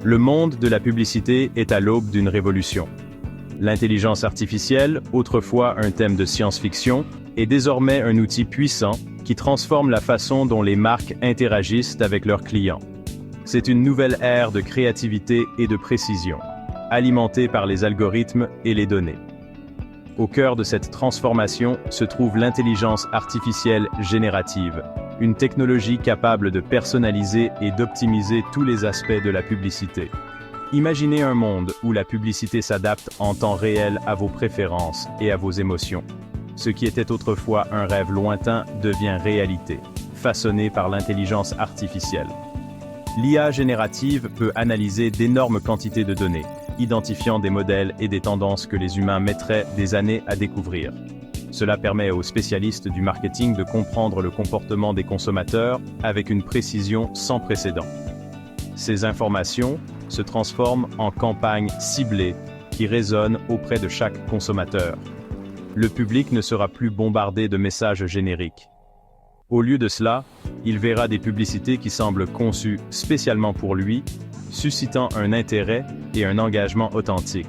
Le monde de la publicité est à l'aube d'une révolution. L'intelligence artificielle, autrefois un thème de science-fiction, est désormais un outil puissant qui transforme la façon dont les marques interagissent avec leurs clients. C'est une nouvelle ère de créativité et de précision, alimentée par les algorithmes et les données. Au cœur de cette transformation se trouve l'intelligence artificielle générative, une technologie capable de personnaliser et d'optimiser tous les aspects de la publicité. Imaginez un monde où la publicité s'adapte en temps réel à vos préférences et à vos émotions. Ce qui était autrefois un rêve lointain devient réalité, façonné par l'intelligence artificielle. L'IA générative peut analyser d'énormes quantités de données, identifiant des modèles et des tendances que les humains mettraient des années à découvrir. Cela permet aux spécialistes du marketing de comprendre le comportement des consommateurs avec une précision sans précédent. Ces informations se transforment en campagnes ciblées qui résonnent auprès de chaque consommateur. Le public ne sera plus bombardé de messages génériques. Au lieu de cela, il verra des publicités qui semblent conçues spécialement pour lui, suscitant un intérêt et un engagement authentique.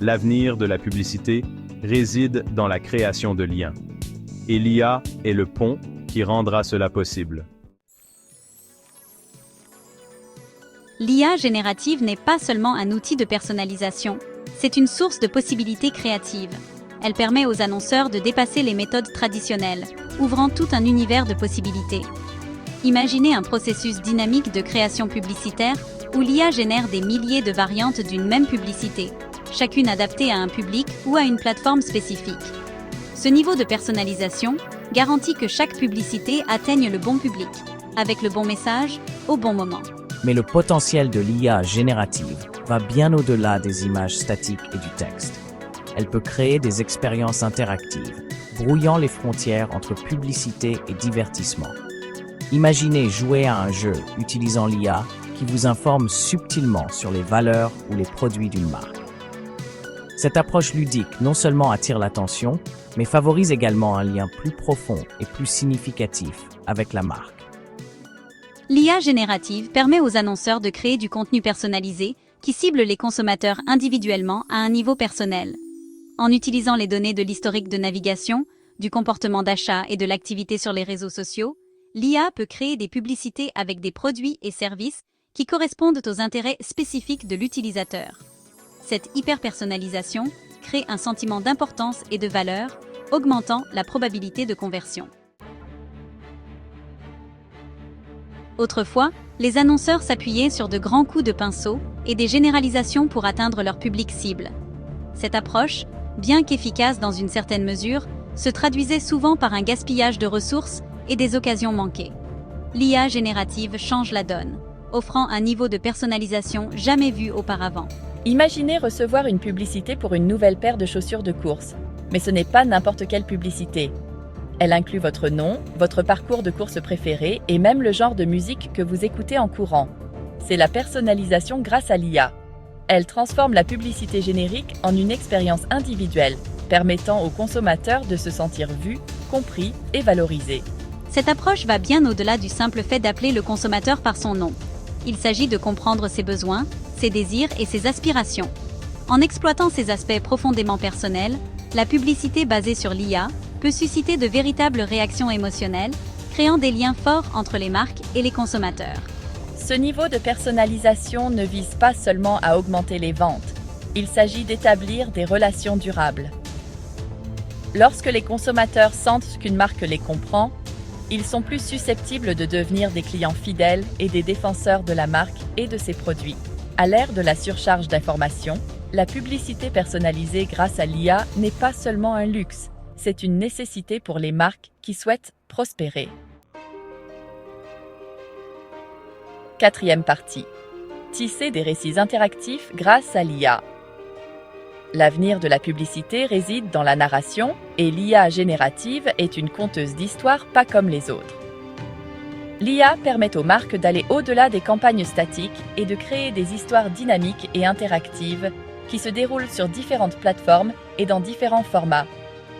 L'avenir de la publicité réside dans la création de liens. Et l'IA est le pont qui rendra cela possible. L'IA générative n'est pas seulement un outil de personnalisation, c'est une source de possibilités créatives. Elle permet aux annonceurs de dépasser les méthodes traditionnelles, ouvrant tout un univers de possibilités. Imaginez un processus dynamique de création publicitaire où l'IA génère des milliers de variantes d'une même publicité, chacune adaptée à un public ou à une plateforme spécifique. Ce niveau de personnalisation garantit que chaque publicité atteigne le bon public, avec le bon message, au bon moment. Mais le potentiel de l'IA générative va bien au-delà des images statiques et du texte. Elle peut créer des expériences interactives, brouillant les frontières entre publicité et divertissement. Imaginez jouer à un jeu utilisant l'IA qui vous informe subtilement sur les valeurs ou les produits d'une marque. Cette approche ludique non seulement attire l'attention, mais favorise également un lien plus profond et plus significatif avec la marque. L'IA générative permet aux annonceurs de créer du contenu personnalisé qui cible les consommateurs individuellement à un niveau personnel. En utilisant les données de l'historique de navigation, du comportement d'achat et de l'activité sur les réseaux sociaux, l'IA peut créer des publicités avec des produits et services qui correspondent aux intérêts spécifiques de l'utilisateur. Cette hyper-personnalisation crée un sentiment d'importance et de valeur, augmentant la probabilité de conversion. Autrefois, les annonceurs s'appuyaient sur de grands coups de pinceau et des généralisations pour atteindre leur public cible. Cette approche, bien qu'efficace dans une certaine mesure, se traduisait souvent par un gaspillage de ressources et des occasions manquées. L'IA générative change la donne, offrant un niveau de personnalisation jamais vu auparavant. Imaginez recevoir une publicité pour une nouvelle paire de chaussures de course. Mais ce n'est pas n'importe quelle publicité. Elle inclut votre nom, votre parcours de course préféré et même le genre de musique que vous écoutez en courant. C'est la personnalisation grâce à l'IA. Elle transforme la publicité générique en une expérience individuelle, permettant aux consommateurs de se sentir vus, compris et valorisés. Cette approche va bien au-delà du simple fait d'appeler le consommateur par son nom. Il s'agit de comprendre ses besoins, ses désirs et ses aspirations. En exploitant ces aspects profondément personnels, la publicité basée sur l'IA peut susciter de véritables réactions émotionnelles, créant des liens forts entre les marques et les consommateurs. Ce niveau de personnalisation ne vise pas seulement à augmenter les ventes, il s'agit d'établir des relations durables. Lorsque les consommateurs sentent qu'une marque les comprend, ils sont plus susceptibles de devenir des clients fidèles et des défenseurs de la marque et de ses produits. À l'ère de la surcharge d'informations, la publicité personnalisée grâce à l'IA n'est pas seulement un luxe, c'est une nécessité pour les marques qui souhaitent prospérer. Quatrième partie. Tisser des récits interactifs grâce à l'IA. L'avenir de la publicité réside dans la narration et l'IA générative est une conteuse d'histoires pas comme les autres. L'IA permet aux marques d'aller au-delà des campagnes statiques et de créer des histoires dynamiques et interactives qui se déroulent sur différentes plateformes et dans différents formats.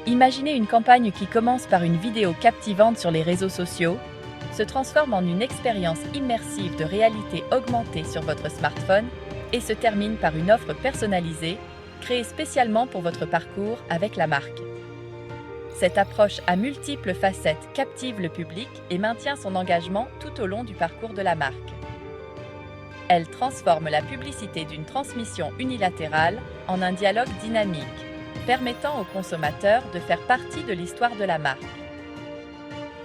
Imaginez une campagne qui commence par une vidéo captivante sur les réseaux sociaux, se transforme en une expérience immersive de réalité augmentée sur votre smartphone et se termine par une offre personnalisée créée spécialement pour votre parcours avec la marque. Cette approche à multiples facettes captive le public et maintient son engagement tout au long du parcours de la marque. Elle transforme la publicité d'une transmission unilatérale en un dialogue dynamique, permettant aux consommateurs de faire partie de l'histoire de la marque.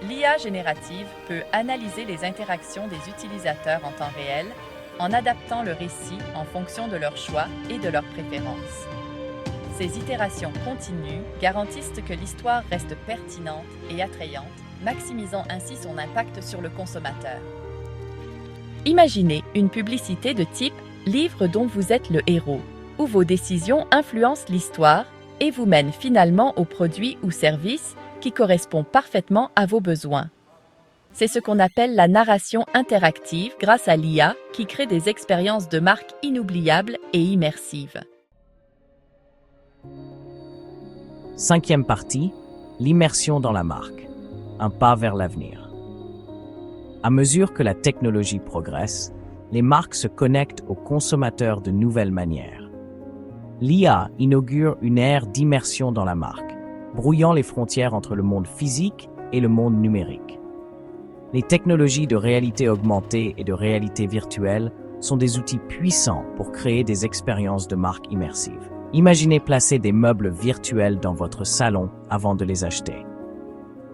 L'IA générative peut analyser les interactions des utilisateurs en temps réel en adaptant le récit en fonction de leurs choix et de leurs préférences. Ces itérations continues garantissent que l'histoire reste pertinente et attrayante, maximisant ainsi son impact sur le consommateur. Imaginez une publicité de type « livre dont vous êtes le héros », où vos décisions influencent l'histoire et vous mènent finalement au produit ou service qui correspond parfaitement à vos besoins. C'est ce qu'on appelle la narration interactive grâce à l'IA qui crée des expériences de marque inoubliables et immersives. Cinquième partie, l'immersion dans la marque. Un pas vers l'avenir. À mesure que la technologie progresse, les marques se connectent aux consommateurs de nouvelles manières. L'IA inaugure une ère d'immersion dans la marque, brouillant les frontières entre le monde physique et le monde numérique. Les technologies de réalité augmentée et de réalité virtuelle sont des outils puissants pour créer des expériences de marque immersives. Imaginez placer des meubles virtuels dans votre salon avant de les acheter,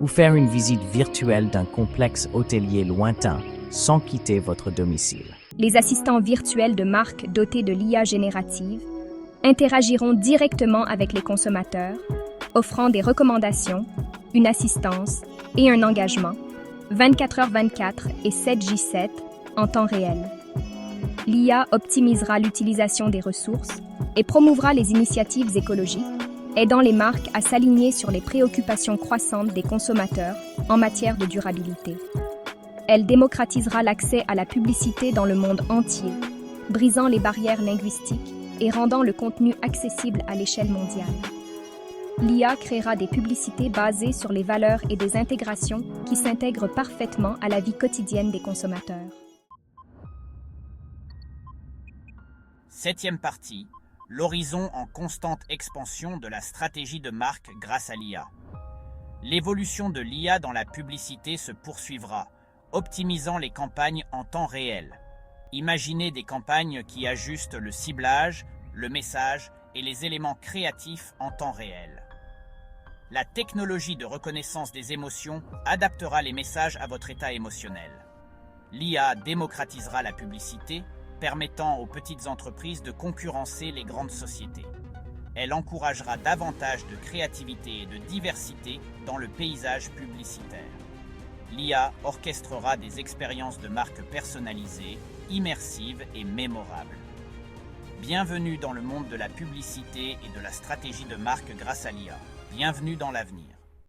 ou faire une visite virtuelle d'un complexe hôtelier lointain sans quitter votre domicile. Les assistants virtuels de marque dotés de l'IA générative interagiront directement avec les consommateurs, offrant des recommandations, une assistance et un engagement 24h24 et 7J7 en temps réel. L'IA optimisera l'utilisation des ressources et promouvra les initiatives écologiques, aidant les marques à s'aligner sur les préoccupations croissantes des consommateurs en matière de durabilité. Elle démocratisera l'accès à la publicité dans le monde entier, brisant les barrières linguistiques et rendant le contenu accessible à l'échelle mondiale. L'IA créera des publicités basées sur les valeurs et des intégrations qui s'intègrent parfaitement à la vie quotidienne des consommateurs. Septième partie, l'horizon en constante expansion de la stratégie de marque grâce à l'IA. L'évolution de l'IA dans la publicité se poursuivra, optimisant les campagnes en temps réel. Imaginez des campagnes qui ajustent le ciblage, le message et les éléments créatifs en temps réel. La technologie de reconnaissance des émotions adaptera les messages à votre état émotionnel. L'IA démocratisera la publicité, permettant aux petites entreprises de concurrencer les grandes sociétés. Elle encouragera davantage de créativité et de diversité dans le paysage publicitaire. L'IA orchestrera des expériences de marque personnalisées, immersives et mémorables. Bienvenue dans le monde de la publicité et de la stratégie de marque grâce à l'IA. Bienvenue dans l'avenir.